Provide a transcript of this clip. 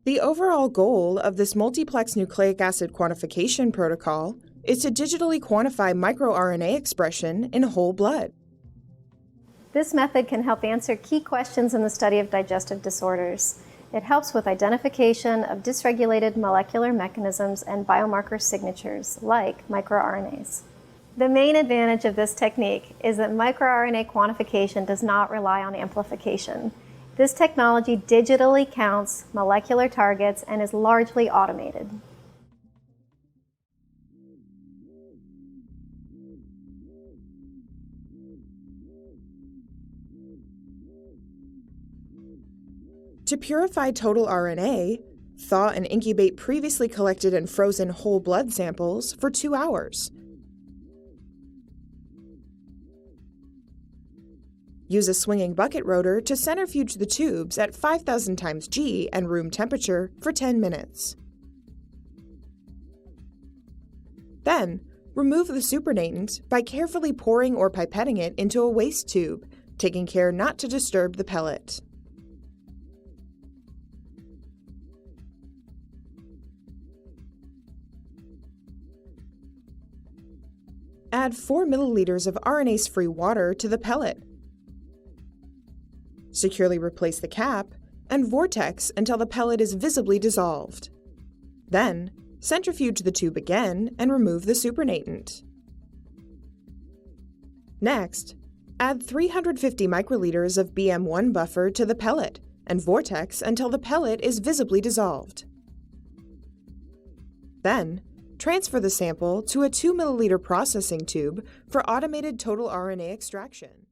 The overall goal of this multiplex nucleic acid quantification protocol is to digitally quantify microRNA expression in whole blood. This method can help answer key questions in the study of digestive disorders. It helps with identification of dysregulated molecular mechanisms and biomarker signatures, like microRNAs. The main advantage of this technique is that microRNA quantification does not rely on amplification. This technology digitally counts molecular targets and is largely automated. To purify total RNA, thaw and incubate previously collected and frozen whole blood samples for 2 hours. Use a swinging bucket rotor to centrifuge the tubes at 5,000 times G and room temperature for 10 minutes. Then, remove the supernatant by carefully pouring or pipetting it into a waste tube, taking care not to disturb the pellet. Add 4 milliliters of RNase-free water to the pellet. Securely replace the cap and vortex until the pellet is visibly dissolved. Then, centrifuge the tube again and remove the supernatant. Next, add 350 microliters of BM1 buffer to the pellet and vortex until the pellet is visibly dissolved. Then, transfer the sample to a 2 milliliter processing tube for automated total RNA extraction.